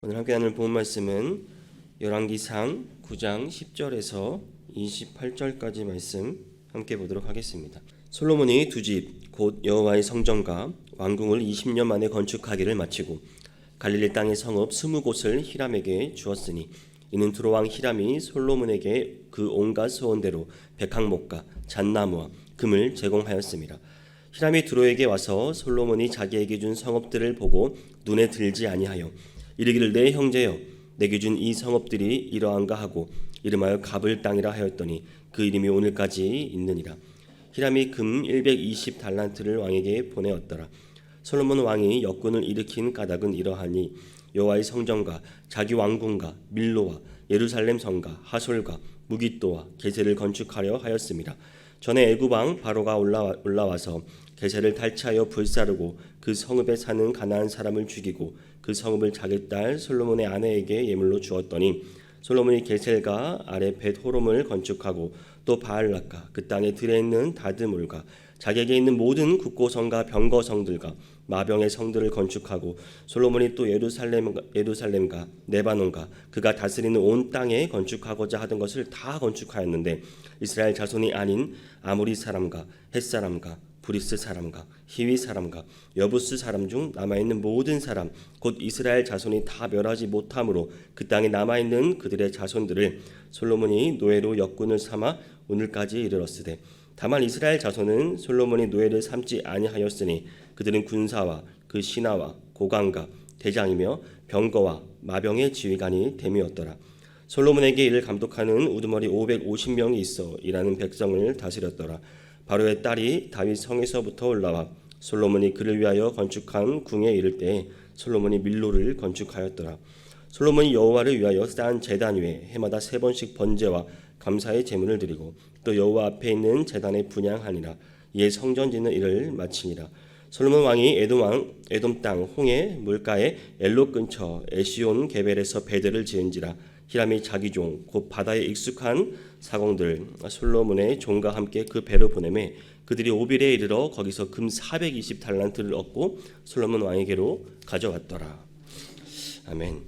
오늘 함께 나눌 본문 말씀은 열왕기상 9장 10절에서 28절까지 말씀 함께 보도록 하겠습니다. 솔로몬이 두 집 곧 여호와의 성전과 왕궁을 20년 만에 건축하기를 마치고 갈릴리 땅의 성읍 20곳을 히람에게 주었으니 이는 두로왕 히람이 솔로몬에게 그 온갖 소원대로 백항목과 잣나무와 금을 제공하였습니다. 히람이 두로에게 와서 솔로몬이 자기에게 준 성읍들을 보고 눈에 들지 아니하여 이르기를 내 형제여 내게 준 이 성읍들이 이러한가 하고 이름하여 갑을 땅이라 하였더니 그 이름이 오늘까지 있느니라. 히람이 금 120달란트를 왕에게 보내었더라. 솔로몬 왕이 역군을 일으킨 까닭은 이러하니 여호와의 성전과 자기 왕궁과 밀로와 예루살렘 성과 하솔과 무깃도와 게셀을 건축하려 하였습니다. 전에 애굽 왕 바로가 올라와서 게셀을 탈취하여 불사르고 그 성읍에 사는 가나안 사람을 죽이고 그 성읍을 자기 딸 솔로몬의 아내에게 예물로 주었더니 솔로몬이 게셀과 아래 벳호롬을 건축하고 또 바알락과 그 땅에 들에 있는 다드물과 자기에게 있는 모든 국고성과 병거성들과 마병의 성들을 건축하고 솔로몬이 또 예루살렘과 네바논과 그가 다스리는 온 땅에 건축하고자 하던 것을 다 건축하였는데 이스라엘 자손이 아닌 아모리 사람과 헷 사람과 브리스 사람과 히위 사람과 여부스 사람 중 남아있는 모든 사람 곧 이스라엘 자손이 다 멸하지 못함으로 그 땅에 남아있는 그들의 자손들을 솔로몬이 노예로 역군을 삼아 오늘까지 이르렀으되 다만 이스라엘 자손은 솔로몬이 노예를 삼지 아니하였으니 그들은 군사와 그 신하와 고관과 대장이며 병거와 마병의 지휘관이 됨이었더라. 솔로몬에게 이를 감독하는 우두머리 550명이 있어 일하는 백성을 다스렸더라. 바로의 딸이 다윗 성에서부터 올라와 솔로몬이 그를 위하여 건축한 궁에 이를 때에 솔로몬이 밀로를 건축하였더라. 솔로몬이 여호와를 위하여 쌓은 제단 위에 해마다 3번씩 번제와 감사의 제물을 드리고 또 여호와 앞에 있는 제단에 분향하니라. 이에 성전 짓는 일을 마치니라. 솔로몬 왕이 에돔 땅 홍해 물가에 엘로 근처 에시온 게벨에서 베드를 지은지라. 히람이 자기 종 곧 바다에 익숙한 사공들 솔로몬의 종과 함께 그 배로 보내매 그들이 오빌에 이르러 거기서 금 420달란트를 얻고 솔로몬 왕에게로 가져왔더라. 아멘.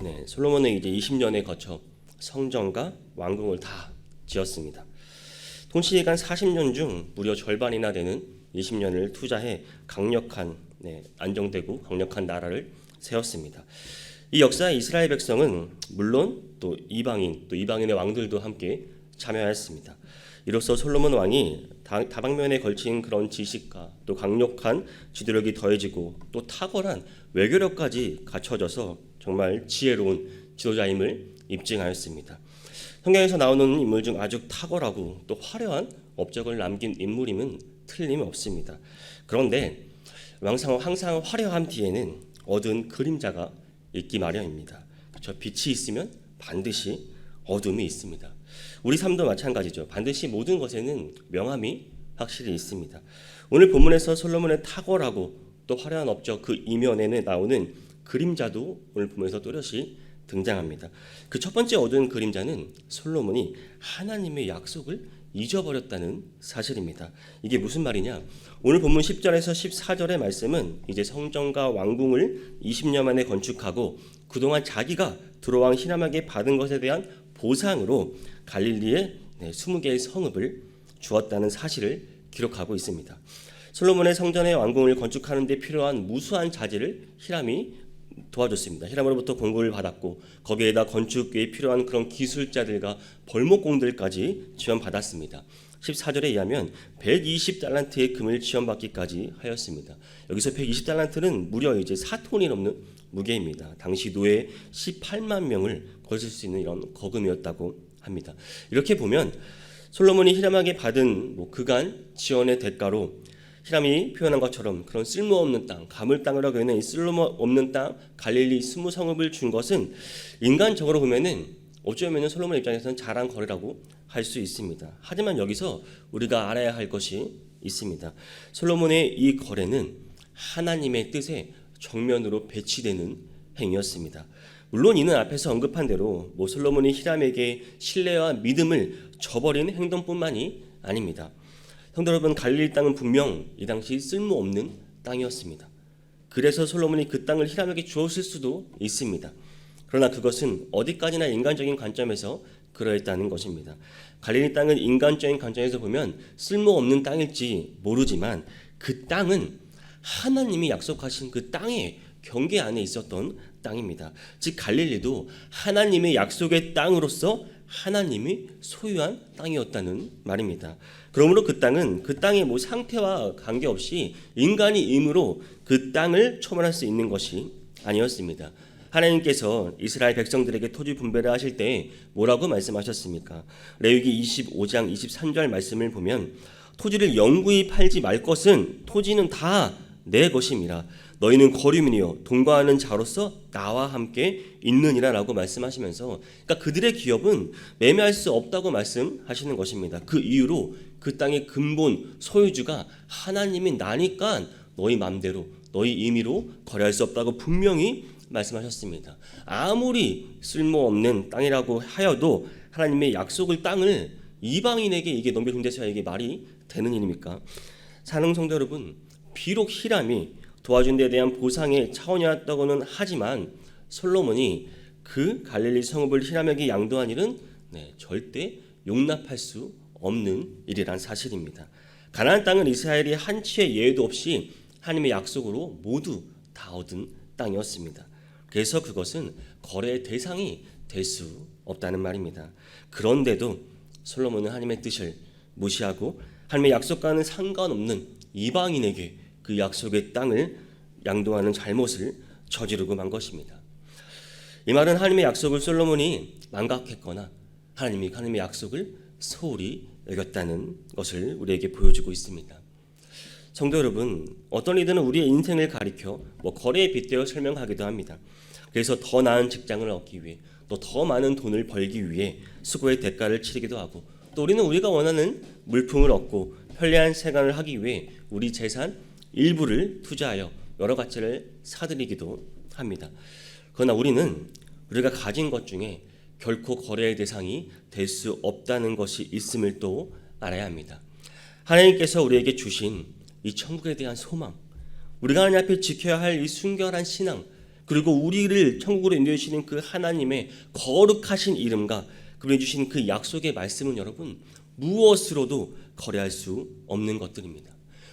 네, 솔로몬은 이제 20년에 거쳐 성전과 왕궁을 다 지었습니다. 통치기간 40년 중 무려 절반이나 되는 20년을 투자해 강력한 안정되고 강력한 나라를 세웠습니다. 이 역사에 이스라엘 백성은 물론 또 이방인의 왕들도 함께 참여하였습니다. 이로써 솔로몬 왕이 다방면에 걸친 그런 지식과 또 강력한 지도력이 더해지고 또 탁월한 외교력까지 갖춰져서 정말 지혜로운 지도자임을 입증하였습니다. 성경에서 나오는 인물 중 아주 탁월하고 또 화려한 업적을 남긴 인물임은 틀림없습니다. 그런데 항상 화려함 뒤에는 어두운 그림자가 있기 마련입니다. 그렇죠? 빛이 있으면 반드시 어둠이 있습니다. 우리 삶도 마찬가지죠. 반드시 모든 것에는 명암이 확실히 있습니다. 오늘 본문에서 솔로몬의 탁월하고 또 화려한 업적 그 이면에는 나오는 그림자도 오늘 본문에서 또렷이 등장합니다. 그 첫 번째 어두운 그림자는 솔로몬이 하나님의 약속을 잊어버렸다는 사실입니다. 이게 무슨 말이냐? 오늘 본문 10절에서 14절의 말씀은 이제 성전과 왕궁을 20년 만에 건축하고 그동안 자기가 두로왕 히람에게 받은 것에 대한 보상으로 갈릴리에 20개의 성읍을 주었다는 사실을 기록하고 있습니다. 솔로몬의 성전의 왕궁을 건축하는 데 필요한 무수한 자재를 히람이 도와줬습니다. 히람으로부터 공급을 받았고 거기에다 건축에 필요한 그런 기술자들과 벌목공들까지 지원받았습니다. 14절에 의하면 120달란트의 금을 지원받기까지 하였습니다. 여기서 120달란트는 무려 이제 4톤이 넘는 무게입니다. 당시 노예 18만 명을 거슬 수 있는 이런 거금이었다고 합니다. 이렇게 보면 솔로몬이 히람에게 받은 그간 지원의 대가로 히람이 표현한 것처럼 그런 쓸모없는 땅, 가물 땅이라고 하는 이 쓸모없는 땅, 갈릴리 20성읍을 준 것은 인간적으로 보면은 어쩌면 솔로몬 입장에서는 잘한 거래라고 할 수 있습니다. 하지만 여기서 우리가 알아야 할 것이 있습니다. 솔로몬의 이 거래는 하나님의 뜻에 정면으로 배치되는 행위였습니다. 물론 이는 앞에서 언급한 대로 솔로몬이 히람에게 신뢰와 믿음을 저버리는 행동뿐만이 아닙니다. 성도 여러분, 갈릴리 땅은 분명 이 당시 쓸모없는 땅이었습니다. 그래서 솔로몬이 그 땅을 히람에게 주었을 수도 있습니다. 그러나 그것은 어디까지나 인간적인 관점에서 그러했다는 것입니다. 갈릴리 땅은 인간적인 관점에서 보면 쓸모없는 땅일지 모르지만 그 땅은 하나님이 약속하신 그 땅의 경계 안에 있었던 땅입니다. 즉 갈릴리도 하나님의 약속의 땅으로서 하나님이 소유한 땅이었다는 말입니다. 그러므로 그 땅은 그 땅의 상태와 관계없이 인간이 임으로 그 땅을 초월할 수 있는 것이 아니었습니다. 하나님께서 이스라엘 백성들에게 토지 분배를 하실 때 뭐라고 말씀하셨습니까? 레위기 25장 23절 말씀을 보면 토지를 영구히 팔지 말 것은 토지는 다 내 것임이라. 너희는 거류민이여 동거하는 자로서 나와 함께 있느니라 라고 말씀하시면서, 그러니까 그들의 기업은 매매할 수 없다고 말씀하시는 것입니다. 그 이유로 그 땅의 근본 소유주가 하나님이 나니까 너희 맘대로 너희 임의로 거래할 수 없다고 분명히 말씀하셨습니다. 아무리 쓸모없는 땅이라고 하여도 하나님의 약속을 땅을 이방인에게 이게 넘겨준대서야 이게 말이 되는 일입니까? 사랑하는 성도 여러분, 비록 히람이 도와준 데 대한 보상의 차원이었다고는 하지만 솔로몬이 그 갈릴리 성읍을 히람에게 양도한 일은 절대 용납할 수 없는 일이란 사실입니다. 가나안 땅은 이스라엘이 한치의 예외도 없이 하나님의 약속으로 모두 다 얻은 땅이었습니다. 그래서 그것은 거래의 대상이 될 수 없다는 말입니다. 그런데도 솔로몬은 하나님의 뜻을 무시하고 하나님의 약속과는 상관없는 이방인에게 그 약속의 땅을 양도하는 잘못을 저지르고 만 것입니다. 이 말은 하나님의 약속을 솔로몬이 망각했거나 하나님이 하나님의 약속을 소홀히 여겼다는 것을 우리에게 보여주고 있습니다. 성도 여러분, 어떤 이들은 우리의 인생을 가리켜 거래에 빗대어 설명하기도 합니다. 그래서 더 나은 직장을 얻기 위해 또 더 많은 돈을 벌기 위해 수고의 대가를 치르기도 하고, 또 우리는 우리가 원하는 물품을 얻고 편리한 생활을 하기 위해 우리 재산 일부를 투자하여 여러 가치를 사들이기도 합니다. 그러나 우리는 우리가 가진 것 중에 결코 거래의 대상이 될 수 없다는 것이 있음을 또 알아야 합니다. 하나님께서 우리에게 주신 이 천국에 대한 소망, 우리가 하나님 앞에 지켜야 할 이 순결한 신앙, 그리고 우리를 천국으로 인도해 주시는 그 하나님의 거룩하신 이름과 그분이 주신 그 약속의 말씀은 여러분 무엇으로도 거래할 수 없는 것들입니다.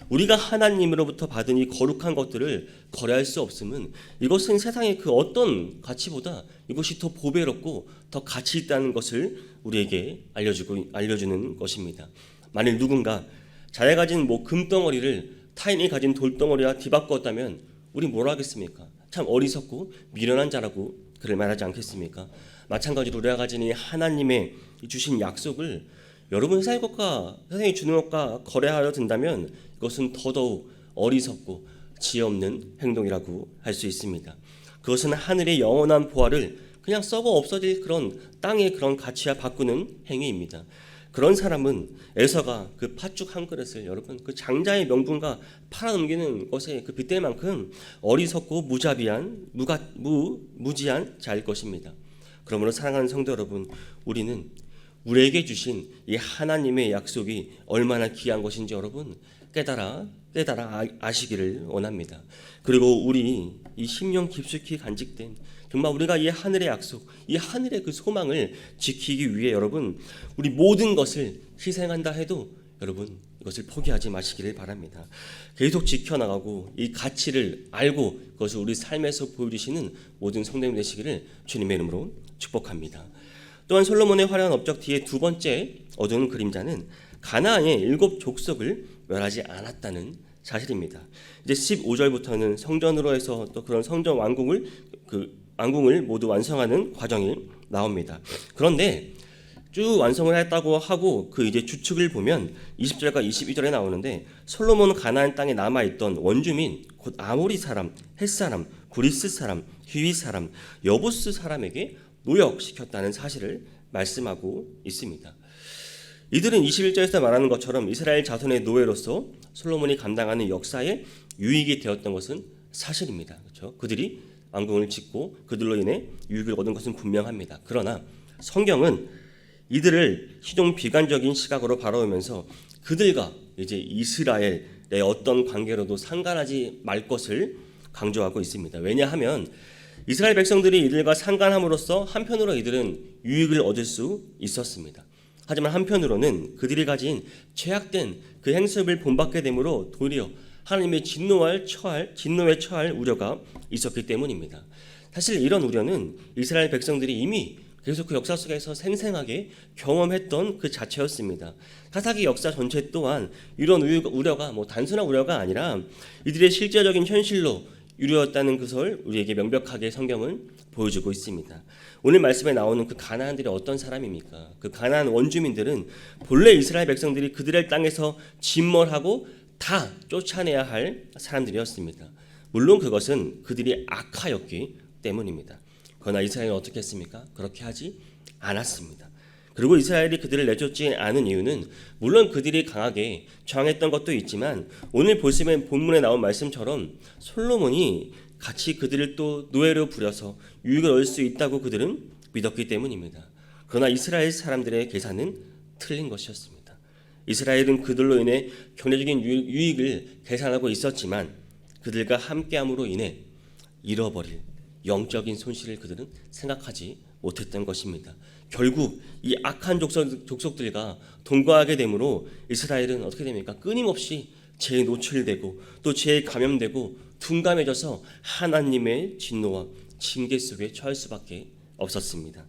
우리가 하나님으로부터 받은 이 거룩한 것들을 거래할 수 없음은 이것은 세상의 그 어떤 가치보다 이것이 더 보배롭고 더 가치 있다는 것을 우리에게 알려주는 것입니다. 만일 누군가 자기가 가진 금덩어리를 타인이 가진 돌덩어리와 뒤바꾸었다면 우리 뭐라 하겠습니까? 참 어리석고 미련한 자라고 그를 말하지 않겠습니까? 마찬가지로 우리가 가진 이 하나님의 주신 약속을 여러분 세상이 주는 것과 거래하려 든다면 이것은 더더욱 어리석고 지혜 없는 행동이라고 할 수 있습니다. 그것은 하늘의 영원한 보화를 그냥 썩어 없어질 그런 땅의 그런 가치와 바꾸는 행위입니다. 그런 사람은 에서가 그 팥죽 한 그릇을 여러분 그 장자의 명분과 팔아넘기는 것에 그 빗댈 만큼 어리석고 무지한 자일 것입니다. 그러므로 사랑하는 성도 여러분, 우리는 우리에게 주신 이 하나님의 약속이 얼마나 귀한 것인지 여러분 깨달아 아시기를 원합니다. 그리고 우리 이 심령 깊숙이 간직된 정말 우리가 이 하늘의 약속, 이 하늘의 그 소망을 지키기 위해 여러분 우리 모든 것을 희생한다 해도 여러분 이것을 포기하지 마시기를 바랍니다. 계속 지켜나가고 이 가치를 알고 그것을 우리 삶에서 보여주시는 모든 성도님 되시기를 주님의 이름으로 축복합니다. 또한 솔로몬의 화려한 업적 뒤에 두 번째 어두운 그림자는 가나안의 7 족속을 멸하지 않았다는 사실입니다. 이제 15절부터는 성전으로 해서 또 그런 성전 왕궁을 모두 완성하는 과정이 나옵니다. 그런데 쭉 완성을 했다고 하고 그 이제 주축을 보면 20절과 22절에 나오는데 솔로몬은 가나안 땅에 남아 있던 원주민 곧 아모리 사람, 헷 사람, 구리스 사람, 히위 사람, 여부스 사람에게 노역시켰다는 사실을 말씀하고 있습니다. 이들은 21절에서 말하는 것처럼 이스라엘 자손의 노예로서 솔로몬이 감당하는 역사에 유익이 되었던 것은 사실입니다. 그렇죠? 그들이 왕궁을 짓고 그들로 인해 유익을 얻은 것은 분명합니다. 그러나 성경은 이들을 희동 비관적인 시각으로 바라보면서 그들과 이제 이스라엘의 어떤 관계로도 상관하지 말 것을 강조하고 있습니다. 왜냐하면 이스라엘 백성들이 이들과 상관함으로써 한편으로 이들은 유익을 얻을 수 있었습니다. 하지만 한편으로는 그들이 가진 죄악된 그 행습을 본받게 되므로 도리어 하나님의 진노에 처할 우려가 있었기 때문입니다. 사실 이런 우려는 이스라엘 백성들이 이미 계속 그 역사 속에서 생생하게 경험했던 그 자체였습니다. 사사기 역사 전체 또한 이런 우려가 단순한 우려가 아니라 이들의 실제적인 현실로 이루어졌다는 것을 우리에게 명백하게 성경은 보여주고 있습니다. 오늘 말씀에 나오는 그 가나안들이 어떤 사람입니까? 그 가나안 원주민들은 본래 이스라엘 백성들이 그들의 땅에서 진멸하고 다 쫓아내야 할 사람들이었습니다. 물론 그것은 그들이 악하였기 때문입니다. 그러나 이스라엘은 어떻게 했습니까? 그렇게 하지 않았습니다. 그리고 이스라엘이 그들을 내쫓지 않은 이유는 물론 그들이 강하게 저항했던 것도 있지만 오늘 본문에 나온 말씀처럼 솔로몬이 같이 그들을 또 노예로 부려서 유익을 얻을 수 있다고 그들은 믿었기 때문입니다. 그러나 이스라엘 사람들의 계산은 틀린 것이었습니다. 이스라엘은 그들로 인해 경제적인 유익을 계산하고 있었지만 그들과 함께함으로 인해 잃어버릴 영적인 손실을 그들은 생각하지 못했던 것입니다. 결국 이 악한 족속들과 동거하게 되므로 이스라엘은 어떻게 됩니까? 끊임없이 죄에 노출되고 또 죄에 감염되고 둔감해져서 하나님의 진노와 징계 속에 처할 수밖에 없었습니다.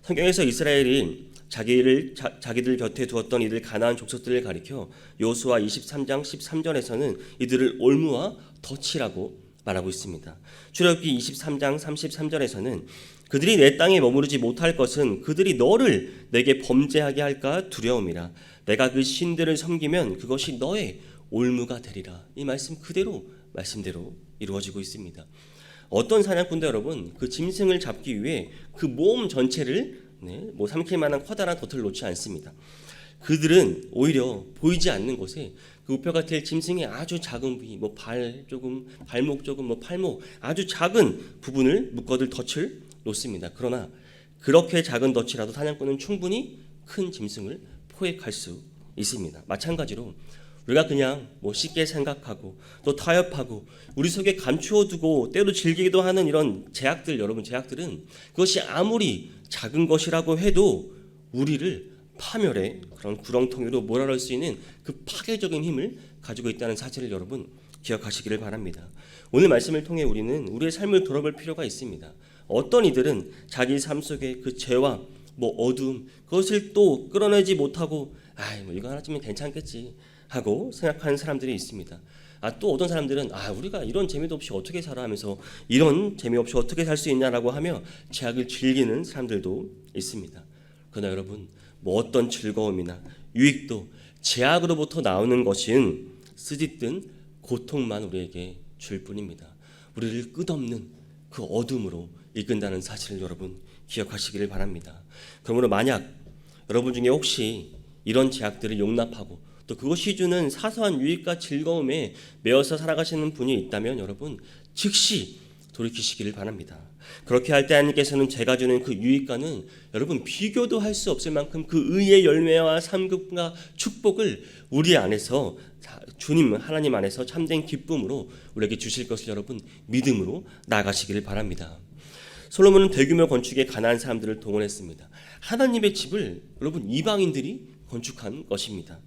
성경에서 이스라엘이 자기들 곁에 두었던 이들 가나안 족속들을 가리켜 여호수아 23장 13절에서는 이들을 올무와 덫이라고 말하고 있습니다. 출애굽기 23장 33절에서는 그들이 내 땅에 머무르지 못할 것은 그들이 너를 내게 범죄하게 할까 두려움이라. 내가 그 신들을 섬기면 그것이 너의 올무가 되리라. 이 말씀대로 이루어지고 있습니다. 어떤 사냥꾼도 여러분 그 짐승을 잡기 위해 그 몸 전체를 삼킬 만한 커다란 덫을 놓지 않습니다. 그들은 오히려 보이지 않는 곳에 그 우표가 될 짐승의 아주 작은 부위, 발목 조금, 팔목 아주 작은 부분을 묶어둘 덫을 놓습니다. 그러나 그렇게 작은 덫이라도 사냥꾼은 충분히 큰 짐승을 포획할 수 있습니다. 마찬가지로 우리가 그냥 쉽게 생각하고 또 타협하고 우리 속에 감추어두고 때로 즐기기도 하는 이런 제약들은 그것이 아무리 작은 것이라고 해도 우리를 파멸의 그런 구렁텅이로 몰아넣을 수 있는 그 파괴적인 힘을 가지고 있다는 사실을 여러분 기억하시기를 바랍니다. 오늘 말씀을 통해 우리는 우리의 삶을 돌아볼 필요가 있습니다. 어떤 이들은 자기 삶 속에 그 죄와 어두움 그것을 또 끌어내지 못하고 이거 하나쯤은 괜찮겠지 하고 생각하는 사람들이 있습니다. 또 어떤 사람들은 우리가 이런 재미도 없이 어떻게 살아 하면서 이런 재미 없이 어떻게 살 수 있냐라고 하며 죄악을 즐기는 사람들도 있습니다. 그러나 여러분 어떤 즐거움이나 유익도 죄악으로부터 나오는 것은 쓰디쓴 고통만 우리에게 줄 뿐입니다. 우리를 끝없는 그 어둠으로 이끈다는 사실을 여러분 기억하시기를 바랍니다. 그러므로 만약 여러분 중에 혹시 이런 죄악들을 용납하고 또 그것이 주는 사소한 유익과 즐거움에 매여서 살아가시는 분이 있다면 여러분 즉시 돌이키시기를 바랍니다. 그렇게 할 때 하나님께서는 제가 주는 그 유익과는 여러분 비교도 할 수 없을 만큼 그 의의 열매와 삶과 축복을 우리 안에서 주님 하나님 안에서 참된 기쁨으로 우리에게 주실 것을 여러분 믿음으로 나아가시기를 바랍니다. 솔로몬은 대규모 건축에 가난한 사람들을 동원했습니다. 하나님의 집을 여러분 이방인들이 건축한 것입니다.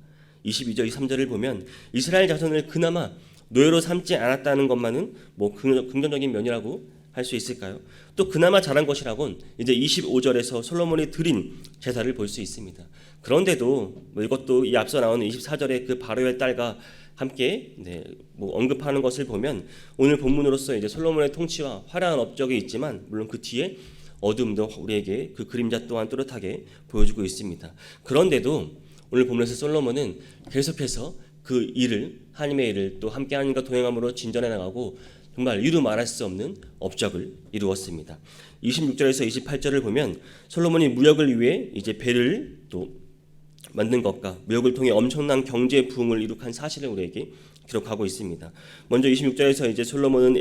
22절 23절을 보면 이스라엘 자손을 그나마 노예로 삼지 않았다는 것만은 긍정적인 면이라고 할 수 있을까요? 또 그나마 잘한 것이라곤 이제 25절에서 솔로몬이 드린 제사를 볼 수 있습니다. 그런데도 이것도 이 앞서 나오는 24절의 그 바로의 딸과 함께 언급하는 것을 보면 오늘 본문으로서 이제 솔로몬의 통치와 화려한 업적이 있지만 물론 그 뒤에 어둠도 우리에게 그 그림자 또한 뚜렷하게 보여주고 있습니다. 그런데도 오늘 본문에서 솔로몬은 계속해서 그 일을 하나님의 일을 또 함께 하나님과 동행함으로 진전해 나가고 정말 이루 말할 수 없는 업적을 이루었습니다. 26절에서 28절을 보면 솔로몬이 무역을 위해 이제 배를 또 만든 것과 무역을 통해 엄청난 경제 부흥을 이룩한 사실을 우리에게 기록하고 있습니다. 먼저 26절에서 이제 솔로몬은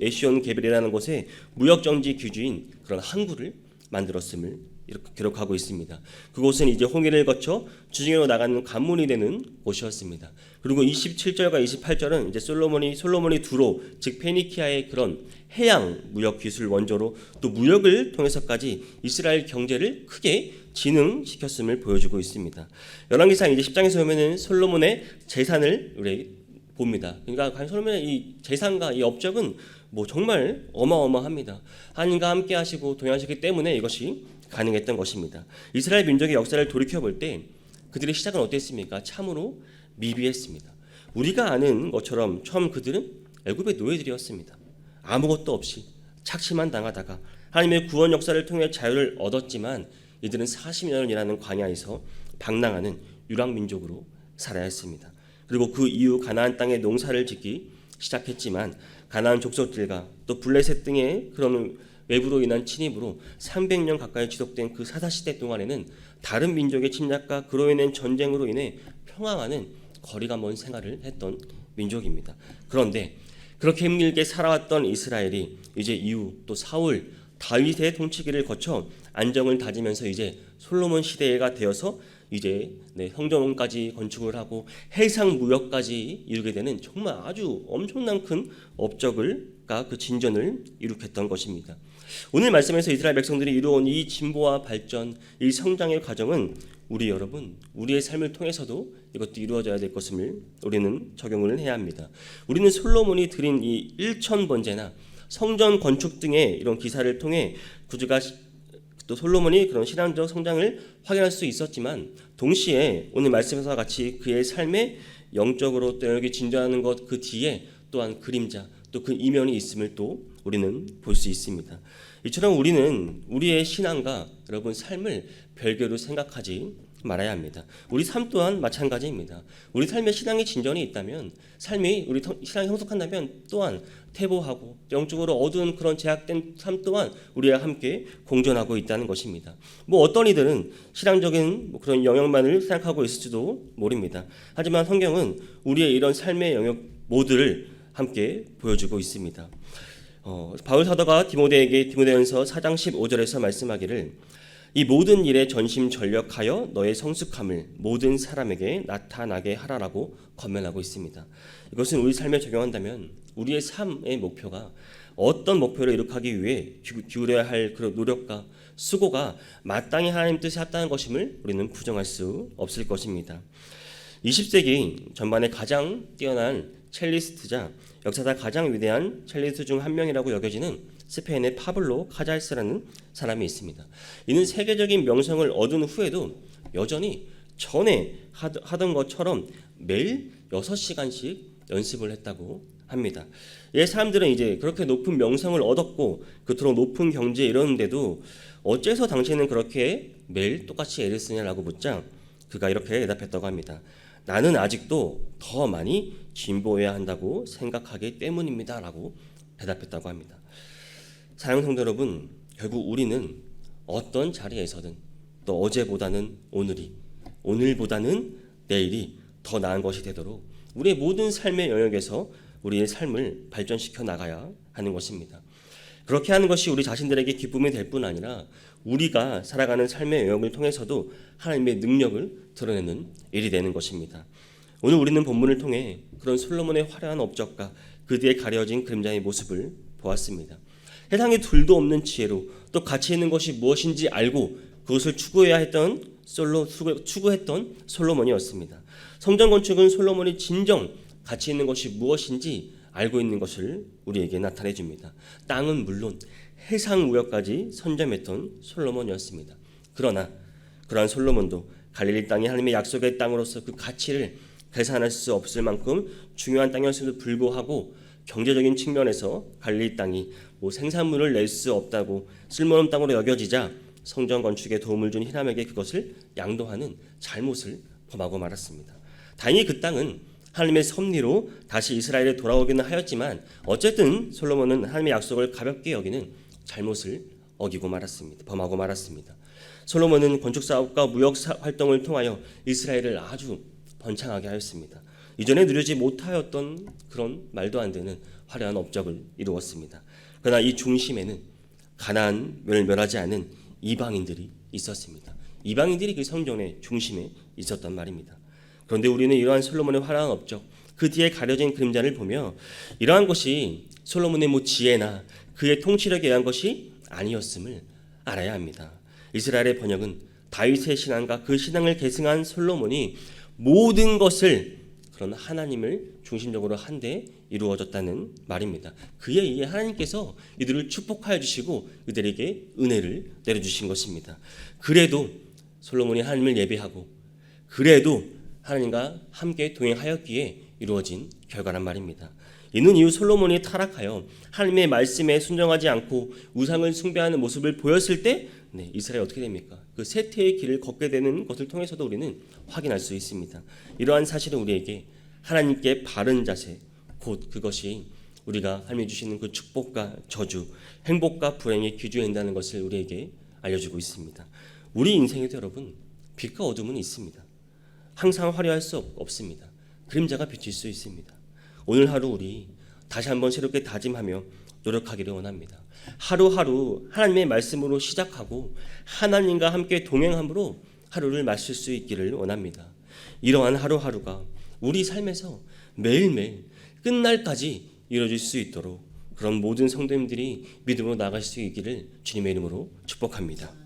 에시온 게벨이라는 곳에 무역 정지 규주인 그런 항구를 만들었음을 이렇게 기록하고 있습니다. 그곳은 이제 홍해를 거쳐 주중으로 나가는 관문이 되는 곳이었습니다. 그리고 27절과 28절은 이제 솔로몬이 두로 즉 페니키아의 그런 해양 무역 기술 원조로 또 무역을 통해서까지 이스라엘 경제를 크게 진흥시켰음을 보여주고 있습니다. 열왕기상 이제 10장에서 보면은 솔로몬의 재산을 우리 봅니다. 그러니까 솔로몬의 이 재산과 이 업적은 뭐 정말 어마어마합니다. 하나님과 함께 하시고 동행하셨기 때문에 이것이 가능했던 것입니다. 이스라엘 민족의 역사를 돌이켜볼 때 그들의 시작은 어땠습니까? 참으로 미비했습니다. 우리가 아는 것처럼 처음 그들은 애굽의 노예들이었습니다. 아무것도 없이 착취만 당하다가 하나님의 구원 역사를 통해 자유를 얻었지만 이들은 40년을 일하는 광야에서 방랑하는 유랑민족으로 살아야 했습니다. 그리고 그 이후 가나안 땅에 농사를 짓기 시작했지만 가나안 족속들과 또 블레셋 등의 그런 외부로 인한 침입으로 300년 가까이 지속된 그 사사시대 동안에는 다른 민족의 침략과 그로 인한 전쟁으로 인해 평화와는 거리가 먼 생활을 했던 민족입니다. 그런데 그렇게 힘들게 살아왔던 이스라엘이 이제 이후 또 사울, 다윗의 통치기를 거쳐 안정을 다지면서 이제 솔로몬 시대가 되어서 이제 성전까지 건축을 하고 해상 무역까지 이루게 되는 정말 아주 엄청난 큰 업적을과 그 진전을 이룩했던 것입니다. 오늘 말씀에서 이스라엘 백성들이 이루어온 이 진보와 발전, 이 성장의 과정은 우리의 삶을 통해서도 이것도 이루어져야 될 것임을 우리는 적용을 해야 합니다. 우리는 솔로몬이 드린 이 1,000번제나 성전 건축 등의 이런 기사를 통해 그가 또 솔로몬이 그런 신앙적 성장을 확인할 수 있었지만 동시에 오늘 말씀에서 같이 그의 삶에 영적으로 또 여기 진전하는 것 그 뒤에 또한 그림자 또 그 이면이 있음을 또 우리는 볼 수 있습니다. 이처럼 우리는 우리의 신앙과 여러분 삶을 별개로 생각하지 말아야 합니다. 우리 삶 또한 마찬가지입니다. 우리 삶에 신앙의 진전이 있다면 삶이 우리 신앙이 성숙한다면 또한 퇴보하고 영적으로 어두운 그런 제약된 삶 또한 우리와 함께 공존하고 있다는 것입니다. 어떤 이들은 신앙적인 그런 영역만을 생각하고 있을지도 모릅니다. 하지만 성경은 우리의 이런 삶의 영역 모두를 함께 보여주고 있습니다. 바울 사도가 디모데전서 4장 15절에서 말씀하기를 이 모든 일에 전심전력하여 너의 성숙함을 모든 사람에게 나타나게 하라라고 권면하고 있습니다. 이것은 우리 삶에 적용한다면 우리의 삶의 목표가 어떤 목표를 이룩하기 위해 기울여야 할 그런 노력과 수고가 마땅히 하나님 뜻에 합당한 것임을 우리는 부정할 수 없을 것입니다. 20세기 전반에 가장 뛰어난 첼리스트자, 역사상 가장 위대한 첼리스트 중 한 명이라고 여겨지는 스페인의 파블로 카잘스라는 사람이 있습니다. 이는 세계적인 명성을 얻은 후에도 여전히 전에 하던 것처럼 매일 6시간씩 연습을 했다고 합니다. 이 사람들은 이제 그렇게 높은 명성을 얻었고 그토록 높은 경지에 이르는데도 어째서 당신은 그렇게 매일 똑같이 애를 쓰냐라고 묻자 그가 이렇게 대답했다고 합니다. 나는 아직도 더 많이 진보해야 한다고 생각하기 때문입니다 라고 대답했다고 합니다. 사랑하는 성도 여러분, 결국 우리는 어떤 자리에서든 또 어제보다는 오늘보다는 내일이 더 나은 것이 되도록 우리의 모든 삶의 영역에서 우리의 삶을 발전시켜 나가야 하는 것입니다. 그렇게 하는 것이 우리 자신들에게 기쁨이 될 뿐 아니라 우리가 살아가는 삶의 영역을 통해서도 하나님의 능력을 드러내는 일이 되는 것입니다. 오늘 우리는 본문을 통해 그런 솔로몬의 화려한 업적과 그 뒤에 가려진 그림자의 모습을 보았습니다. 세상에 둘도 없는 지혜로 또 가치 있는 것이 무엇인지 알고 그것을 추구했던 솔로몬이었습니다. 성전 건축은 솔로몬이 진정 가치 있는 것이 무엇인지 알고 있는 것을 우리에게 나타내 줍니다. 땅은 물론 해상 무역까지 선점했던 솔로몬이었습니다. 그러나 그러한 솔로몬도 갈릴리 땅이 하나님의 약속의 땅으로서 그 가치를 계산할 수 없을 만큼 중요한 땅이었음에도 불구하고 경제적인 측면에서 갈릴리 땅이 생산물을 낼 수 없다고 쓸모없는 땅으로 여겨지자 성전 건축에 도움을 준 히람에게 그것을 양도하는 잘못을 범하고 말았습니다. 다행히 그 땅은 하나님의 섭리로 다시 이스라엘에 돌아오기는 하였지만 어쨌든 솔로몬은 하나님의 약속을 가볍게 여기는 잘못을 범하고 말았습니다. 솔로몬은 건축 사업과 무역 활동을 통하여 이스라엘을 아주 번창하게 하였습니다. 이전에 누리지 못하였던 그런 말도 안 되는 화려한 업적을 이루었습니다. 그러나 이 중심에는 가나안을 멸하지 않은 이방인들이 있었습니다. 이방인들이 그 성전의 중심에 있었단 말입니다. 그런데 우리는 이러한 솔로몬의 화려한 업적, 그 뒤에 가려진 그림자를 보며 이러한 것이 솔로몬의 지혜나 그의 통치력에 의한 것이 아니었음을 알아야 합니다. 이스라엘의 번역은 다윗의 신앙과 그 신앙을 계승한 솔로몬이 모든 것을 그런 하나님을 중심적으로 한데 이루어졌다는 말입니다. 그에 의해 하나님께서 이들을 축복하여 주시고 그들에게 은혜를 내려주신 것입니다. 그래도 솔로몬이 하나님을 예배하고 그래도 하나님과 함께 동행하였기에 이루어진 결과란 말입니다. 이는 이후 솔로몬이 타락하여 하나님의 말씀에 순종하지 않고 우상을 숭배하는 모습을 보였을 때 이스라엘이 어떻게 됩니까? 그 쇠퇴의 길을 걷게 되는 것을 통해서도 우리는 확인할 수 있습니다. 이러한 사실은 우리에게 하나님께 바른 자세, 곧 그것이 우리가 하나님이 주시는 그 축복과 저주, 행복과 불행의 기준된다는 것을 우리에게 알려주고 있습니다. 우리 인생에도 여러분 빛과 어둠은 있습니다. 항상 화려할 수 없습니다. 그림자가 비칠 수 있습니다. 오늘 하루 우리 다시 한번 새롭게 다짐하며 노력하기를 원합니다. 하루하루 하나님의 말씀으로 시작하고 하나님과 함께 동행함으로 하루를 마칠 수 있기를 원합니다. 이러한 하루하루가 우리 삶에서 매일매일 끝날까지 이루어질 수 있도록 그런 모든 성도님들이 믿음으로 나아갈 수 있기를 주님의 이름으로 축복합니다.